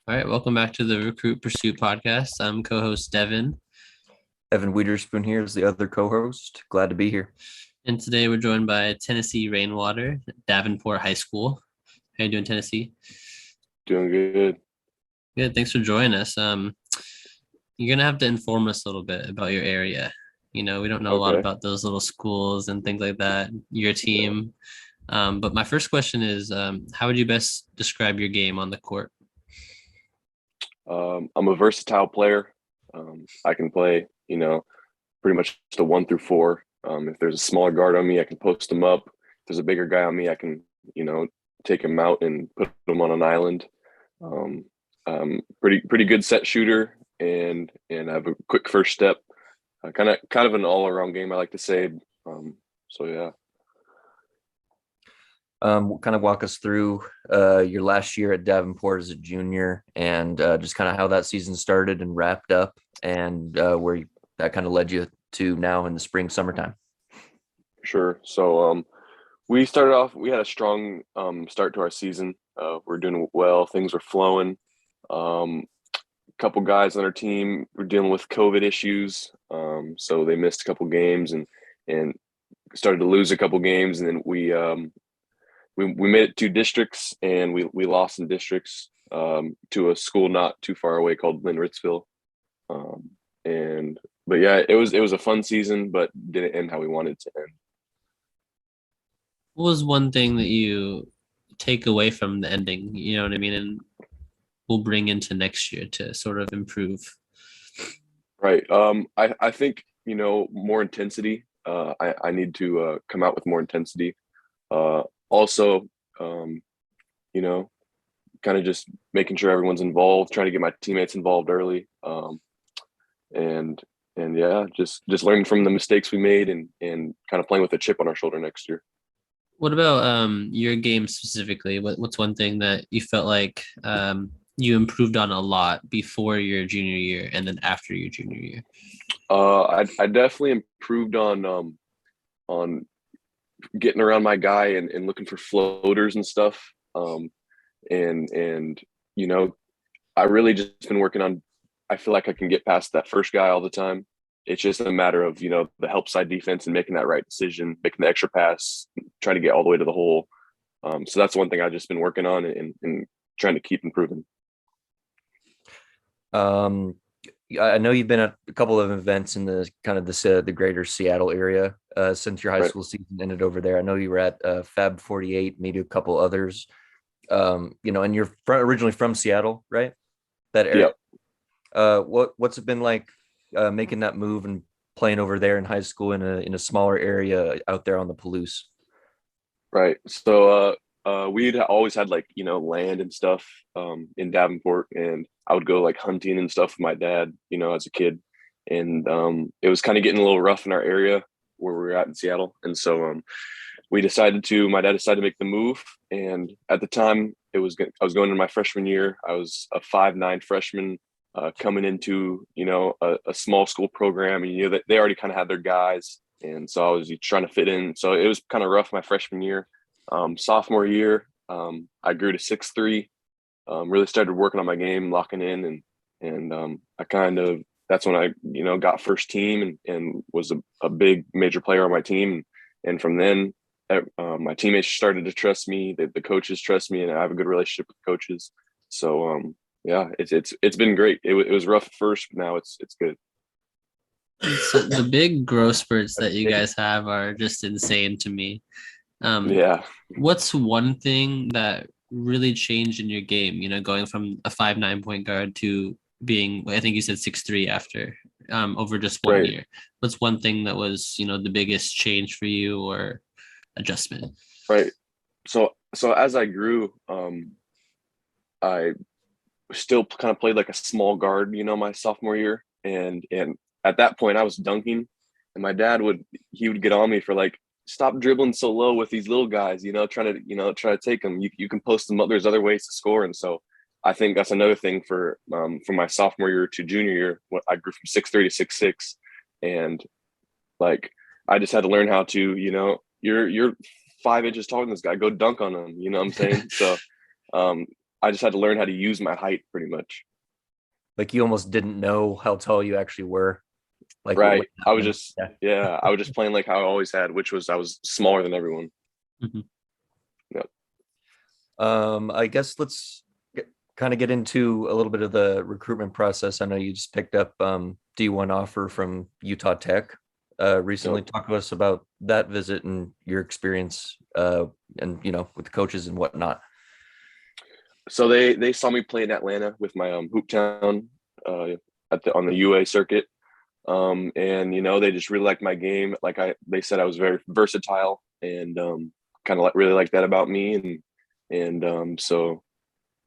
All right, welcome back to the Recruit Pursuit podcast. I'm co-host Devin, Evan Wiederspoon here is the other co-host. Glad to be here. and today we're joined by Tennessee Rainwater, Davenport High School. How you doing, Tennessee? Doing good. Good, thanks for joining us. You're gonna have to inform us a little bit about your area. We don't know a lot Okay. about those little schools and things like that, your team. But my first question is, how would you best describe your game on the court? I'm a versatile player. I can play, pretty much the 1 through 4. If there's a smaller guard on me, I can post him up. If there's a bigger guy on me, I can, take him out and put him on an island. Pretty good set shooter, and I have a quick first step. Kind of an all around game, I like to say. So yeah. Kind of walk us through your last year at Davenport as a junior and just kind of how that season started and wrapped up and that kind of led you to now in the spring, summertime. Sure. So we started off. We had a strong start to our season. We're doing well. Things were flowing. A couple guys on our team were dealing with COVID issues, so they missed a couple games and started to lose a couple games. And then we made it 2 districts, and we lost in districts to a school not too far away called Lynn Ritzville. But yeah, it was a fun season, but didn't end how we wanted it to end. What was one thing that you take away from the ending? You know what I mean? And we'll bring into next year to sort of improve. Right. I think more intensity. I need to come out with more intensity. Also, kind of just making sure everyone's involved, trying to get my teammates involved early. And yeah, just learning from the mistakes we made and kind of playing with a chip on our shoulder next year. What about your game specifically? What's one thing that you felt like you improved on a lot before your junior year and then after your junior year? I definitely improved on getting around my guy and looking for floaters and stuff. And I really just been working on. I feel like I can get past that first guy all the time. It's just a matter of the help side defense and making that right decision, making the extra pass, trying to get all the way to the hole. So that's one thing I've just been working on and trying to keep improving. I know you've been at a couple of events in the kind of the greater Seattle area since your high school season ended over there. I know you were at Fab 48, maybe a couple others. And you're originally from Seattle, right? That area. Yep. What's it been like making that move and playing over there in high school in a smaller area out there on the Palouse? Right. So we'd always had land and stuff in Davenport, and I would go hunting and stuff with my dad, as a kid. And it was kind of getting a little rough in our area where we were at in Seattle. And so my dad decided to make the move. And at the time I was going into my freshman year. I was a 5'9" freshman coming into, a small school program, and, they already kind of had their guys. And so I was trying to fit in. So it was kind of rough my freshman year. Sophomore year, I grew to 6'3", really started working on my game, locking in, and that's when I got first team and was a big major player on my team. And from then, my teammates started to trust me. The coaches trust me, and I have a good relationship with the coaches. So yeah, it's been great. It was rough at first, but now it's good. So the big growth spurts that you guys have are just insane to me. Yeah. What's one thing that really changed in your game, going from a 5'9" point guard to being, I think you said 6'3" after over just one year? What's one thing that was, the biggest change for you or adjustment? Right. So as I grew, I still kind of played like a small guard, my sophomore year. And at that point I was dunking, and my dad would get on me for stop dribbling so low with these little guys, trying to take them. You can post them up. There's other ways to score. And so I think that's another thing from my sophomore year to junior year. I grew from 6'3" to 6'6", and I just had to learn how to, you're 5 inches taller than this guy, go dunk on him. You know what I'm saying? So I just had to learn how to use my height pretty much. Like you almost didn't know how tall you actually were. Like Right. I was happened. just I was just playing like how I always had, which was I was smaller than everyone. Mhm. Yep. I guess let's kind of get into a little bit of the recruitment process. I know you just picked up D1 offer from Utah Tech recently. Yep. Talk to us about that visit and your experience and with the coaches and whatnot. So they saw me play in Atlanta with my Hooptown on the UA circuit. And they just really liked my game. They said I was very versatile, and kind of really liked that about me. So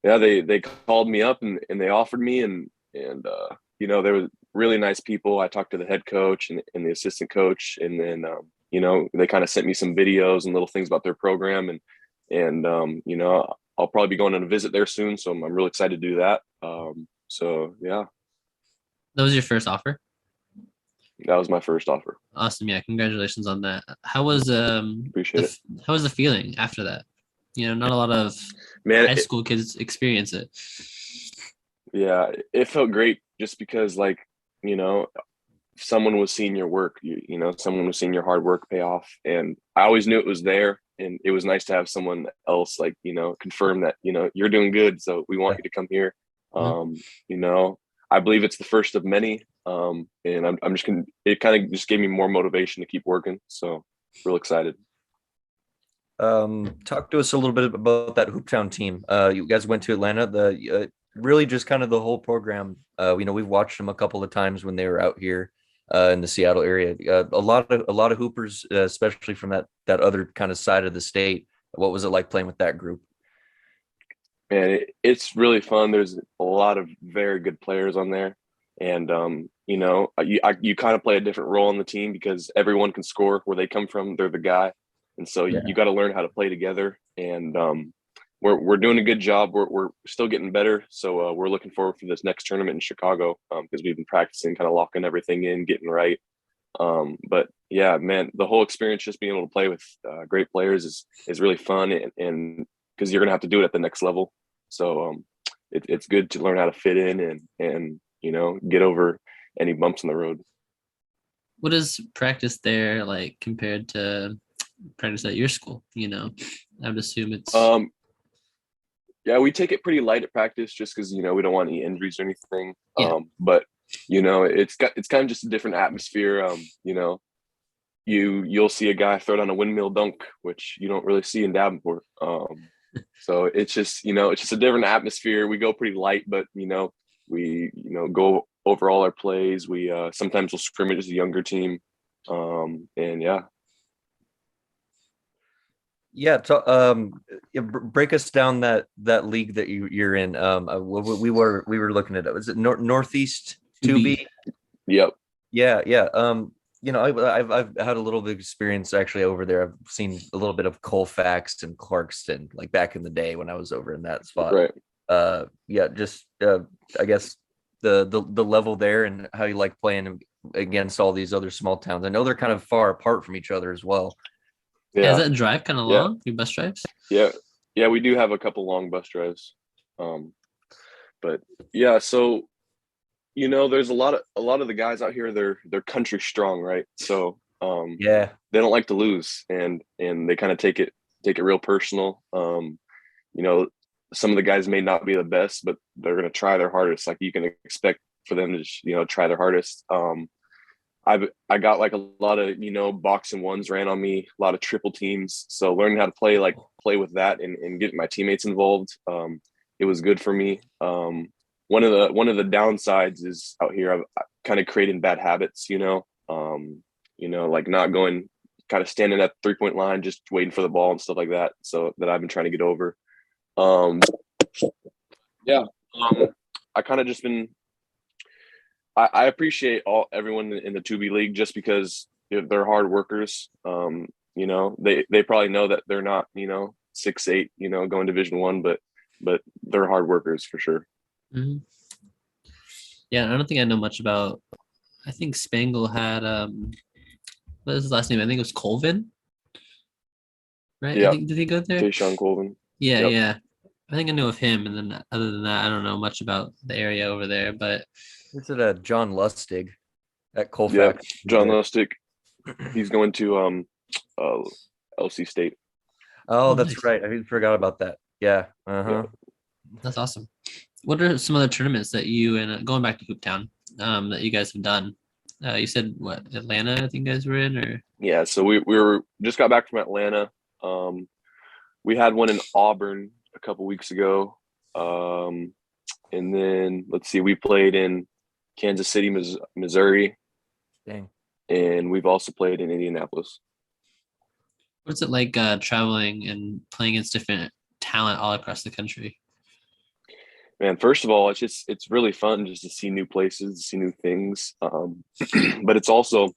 yeah, they called me up and they offered me, and they were really nice people. I talked to the head coach and the assistant coach, and then they kind of sent me some videos and little things about their program, and I'll probably be going on a visit there soon, so I'm really excited to do that. So yeah, That was your first offer? that was my first offer. Awesome. Yeah, congratulations on that. How was Appreciate it. how was the feeling after that? Not a lot of high school kids experience it. Yeah, it felt great just because someone was seeing your work, someone was seeing your hard work pay off, and I always knew it was there, and it was nice to have someone else confirm that you're doing good, so we want you to come here. I believe it's the first of many, and I'm just gonna. It kind of just gave me more motivation to keep working, so real excited. Talk to us a little bit about that Hooptown team. You guys went to Atlanta. The really just kind of the whole program. We've watched them a couple of times when they were out here in the Seattle area. A lot of hoopers, especially from that other kind of side of the state. What was it like playing with that group? Man, it's really fun. There's a lot of very good players on there, and you kind of play a different role on the team because everyone can score where they come from. They're the guy, and so you got to learn how to play together. And we're doing a good job. We're still getting better, so we're looking forward for this next tournament in Chicago because we've been practicing, kind of locking everything in, getting right. But yeah, man, the whole experience, just being able to play with great players is really fun, and because you're gonna have to do it at the next level. So it's good to learn how to fit in and get over any bumps in the road. What is practice there like compared to practice at your school? I would assume it's yeah, we take it pretty light at practice just because we don't want any injuries or anything. Yeah. But it's kind of just a different atmosphere. You'll see a guy throw down a windmill dunk, which you don't really see in Davenport. So it's just a different atmosphere. We go pretty light, but we go over all our plays. We sometimes will scrimmage as a younger team, and yeah. Yeah, break us down that league that you're in. We were looking at it. Was it Northeast 2B? Yep. Yeah. I've had a little bit of experience actually over there. I've seen a little bit of Colfax and Clarkston, like back in the day when I was over in that spot. Right. Yeah, just I guess the level there and how you like playing against all these other small towns. I know they're kind of far apart from each other as well. Yeah. Is that drive kind of long? Your bus drives? Yeah, we do have a couple long bus drives. But yeah, so there's a lot of the guys out here, they're country strong, right? So they don't like to lose, and they kind of take it real personal. Some of the guys may not be the best, but they're going to try their hardest. Like you can expect for them to just, try their hardest. I got like a lot of box and ones ran on me, a lot of triple teams. So learning how to play with that and getting my teammates involved, it was good for me. One of the downsides is out here I've kind of creating bad habits, like not going, kind of standing at the 3-point line, just waiting for the ball and stuff like that. So that I've been trying to get over. I kind of just been. I appreciate everyone in the 2B league just because they're hard workers. They probably know that they're not 6'8", going Division I, but they're hard workers for sure. Mm-hmm. Yeah, I don't think I know much about. I think Spangle had what is his last name? I think it was Colvin. Right? Yeah. Did he go there? Tayshawn Colvin. Yeah, Yep. yeah. I think I know of him, and then other than that, I don't know much about the area over there. But It's at John Lustig at Yeah, Colfax. John There. Lustig. He's going to uh LC State. Oh, oh, that's nice. right. I forgot about that. Yeah. Yeah. Uh-huh. That's awesome. What are some other tournaments that you and going back to Hooptown that you guys have done? You said what Atlanta? I think you guys were in, or Yeah. So we were just got back from Atlanta. We had one in Auburn a couple weeks ago. And then let's see, we played in Kansas City, Missouri, Dang. and we've also played in Indianapolis. what's it like traveling and playing against different talent all across the country? Man, first of all, it's really fun just to see new places, see new things. But it's also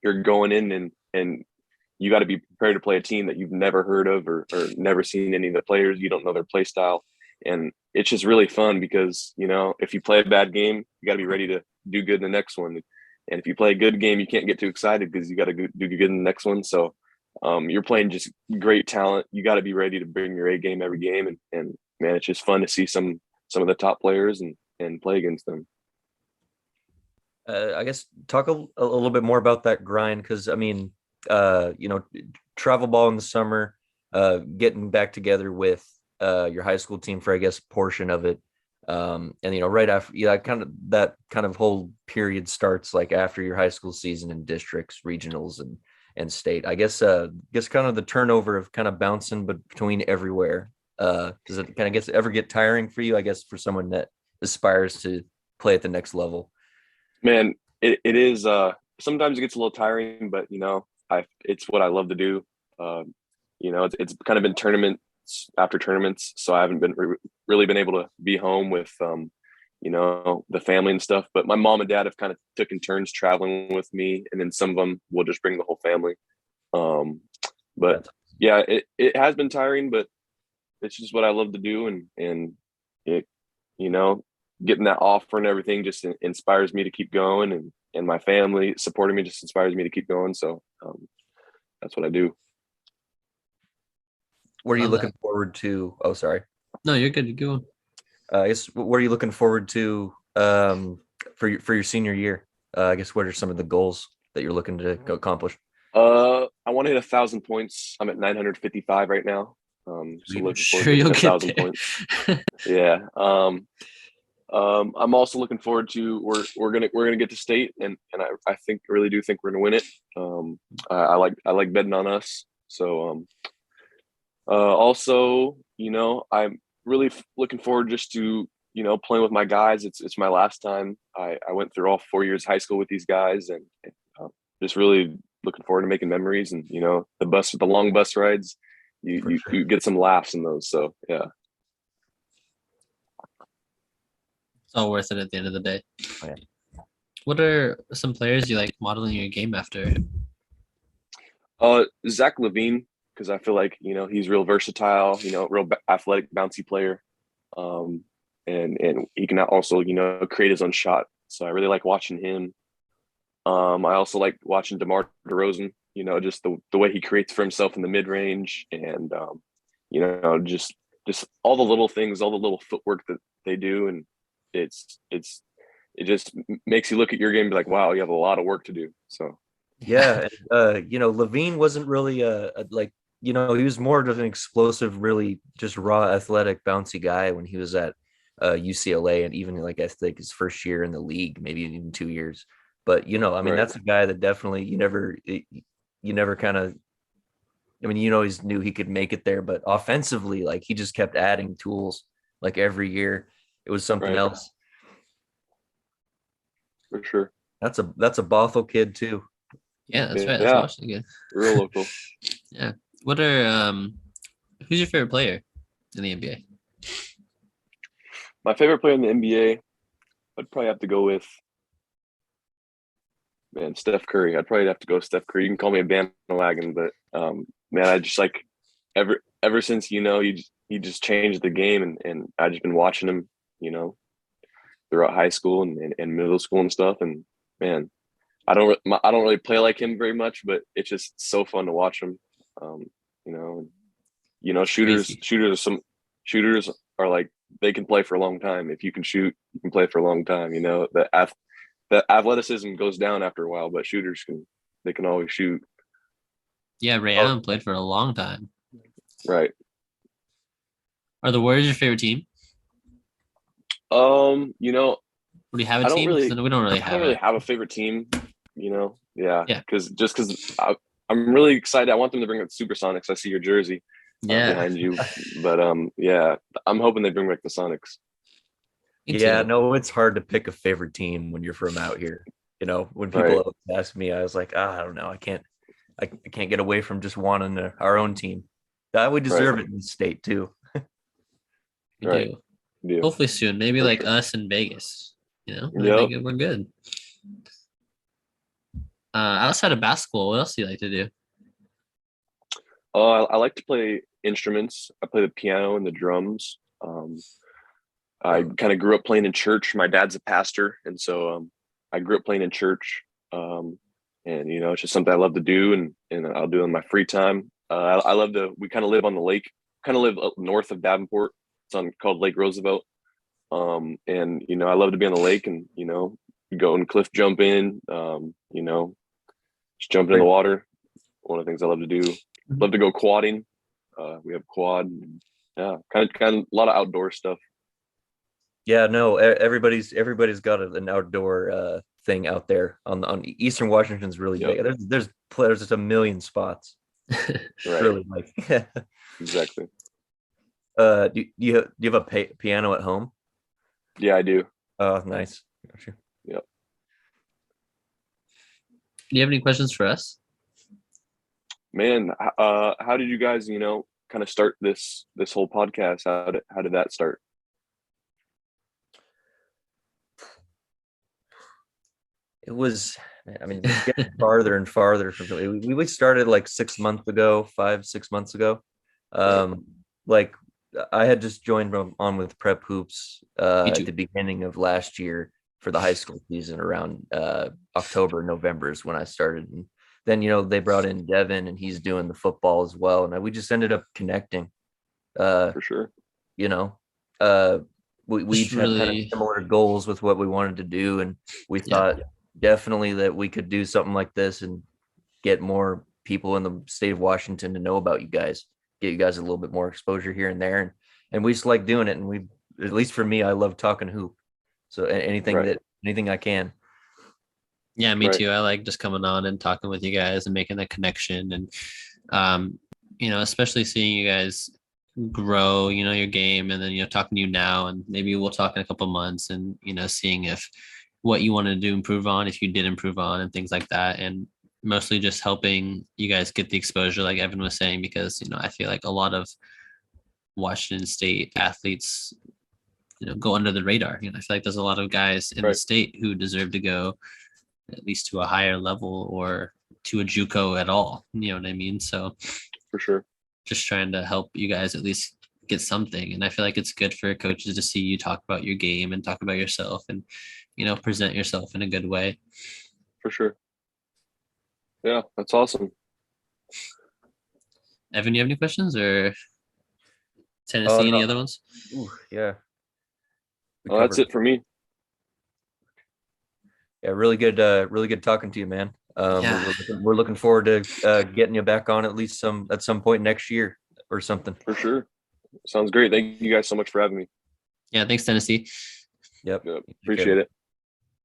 you're going in and you got to be prepared to play a team that you've never heard of or never seen any of the players. You don't know their play style. And it's just really fun because, if you play a bad game, you got to be ready to do good in the next one. And if you play a good game, you can't get too excited because you got to do good in the next one. So you're playing just great talent. You got to be ready to bring your A game every game. And man, it's just fun to see some of the top players and play against them. I guess talk a little bit more about that grind because I mean, travel ball in the summer, getting back together with your high school team for I guess a portion of it, and right after that kind of whole period starts like after your high school season in districts, regionals, and state. I guess kind of the turnover of kind of bouncing between everywhere. Does it kind of ever get tiring for you? I guess for someone that aspires to play at the next level. Man, it is sometimes it gets a little tiring, but it's what I love to do. It's kind of been tournaments after tournaments, so I haven't been really been able to be home with the family and stuff. But my mom and dad have kind of taken turns traveling with me, and then some of them will just bring the whole family. But yeah, it has been tiring, but it's just what I love to do, and it getting that offer and everything just inspires me to keep going, and my family supporting me just inspires me to keep going. So that's what I do. What are you Love looking that. forward to? Oh, sorry. No, you're good. You go. I guess what are you looking forward to for your senior year? I guess what are some of the goals that you're looking to accomplish? I want to hit 1,000 points. I'm at 955 right now. So looking forward Sure to you'll hitting get 1,000 there. points. Yeah. I'm also looking forward to we're gonna get to state, and I really do think we're gonna win it. I like betting on us. So also, I'm really looking forward just to playing with my guys. It's my last time. I went through all 4 years of high school with these guys, and just really looking forward to making memories. And the long bus rides, you get some laughs in those. So yeah. It's all worth it at the end of the day. Oh, yeah. What are some players you like modeling your game after? Zach Levine, because I feel like he's real versatile. Real athletic, bouncy player, and he can also create his own shot. So I really like watching him. I also like watching DeMar DeRozan. Just the way he creates for himself in the mid range, and just all the little things, all the little footwork that they do, and it just makes you look at your game and be like, wow, you have a lot of work to do. So Yeah, and, Levine wasn't really like he was more of an explosive, really just raw, athletic, bouncy guy when he was at UCLA, and even like I think his first year in the league, maybe even 2 years. But I mean, right, that's a guy that definitely you never kind of. I mean, you always knew he could make it there, but offensively, like he just kept adding tools. Like every year, it was something right, else. for sure. That's a Bothell kid too. Yeah, that's right. That's Yeah, watching again. real local. Yeah. What are who's your favorite player in the NBA? My favorite player in the NBA, I'd probably have to go with Steph Curry. I'd probably have to go with Steph Curry. You can call me a bandwagon, but man, I just like ever since he just changed the game, and I just been watching him, throughout high school and middle school and stuff. And man, I don't really play like him very much, but it's just so fun to watch him. Shooters Crazy. shooters are like they can play for a long time. If you can shoot, you can play for a long time. You know, the athleticism goes down after a while, but shooters can always shoot. Yeah, Ray Allen played for a long time. Right. Are the Warriors your favorite team? You know, Do you have a I don't team? really, We don't really I have don't really it. have a favorite team. You know, yeah, Yeah. because I'm really excited. I want them to bring back the Supersonics. I see your jersey behind you, but yeah, I'm hoping they bring back the Sonics. Yeah, no, it's hard to pick a favorite team when you're from out here. You know, when people ask me, I was like, I don't know, I can't get away from just wanting our own team. We deserve it in the state too. We do. Hopefully soon, maybe for like us in Vegas. You know, we're good. Outside of basketball, what else do you like to do? I like to play instruments. I play the piano and the drums. I kind of grew up playing in church. My dad's a pastor, and so I grew up playing in church. And you know, it's just something I love to do, and I'll do in my free time. I love to. We kind of live on the lake. Kind of live up north of Davenport. It's called Lake Roosevelt. And you know, I love to be on the lake, and you know, go and cliff jumping. You know, just jumping in the water. One of the things I love to do. Love to go quadding. We have quad. Yeah, kind of a lot of outdoor stuff. Yeah, no, everybody's got an outdoor thing out there on Eastern Washington's really big. There's just a million spots. Really like. Exactly. Do you have a piano at home? Yeah, I do. Oh, nice. Yep. Do you have any questions for us? Man, how did you guys, you know, kind of start this whole podcast? How did that start? It was, I mean, it's getting farther and farther from. We started like 6 months ago, 5-6 months ago. Like I had just joined on with Prep Hoops at the beginning of last year for the high school season. Around October, November is when I started, and then, you know, they brought in Devin, and he's doing the football as well, and we just ended up connecting. For sure. You know, we each had kind of similar goals with what we wanted to do, and we thought definitely that we could do something like this and get more people in the state of Washington to know about you guys, get you guys a little bit more exposure here and there, and we just like doing it. And we, at least for me, I love talking hoop, so anything I can. Yeah, me too. I like just coming on and talking with you guys and making that connection, and you know, especially seeing you guys grow, you know, your game, and then, you know, talking to you now, and maybe we'll talk in a couple months, and, you know, seeing if what you wanted to improve on, if you did improve on, and things like that, and mostly just helping you guys get the exposure, like Evan was saying, because, you know, I feel like a lot of Washington State athletes, you know, go under the radar. You know, I feel like there's a lot of guys in the state who deserve to go at least to a higher level or to a JUCO at all. You know what I mean? So for sure, just trying to help you guys at least get something. And I feel like it's good for coaches to see you talk about your game and talk about yourself, and, you know, present yourself in a good way. For sure. Yeah, that's awesome. Evan, you have any questions, or Tennessee, any other ones? Ooh, yeah. Well, that's it for me. Yeah, really good talking to you, man. We're looking forward to getting you back on at least at some point next year or something. For sure. Sounds great. Thank you guys so much for having me. Yeah, thanks, Tennessee. Yep. Appreciate it.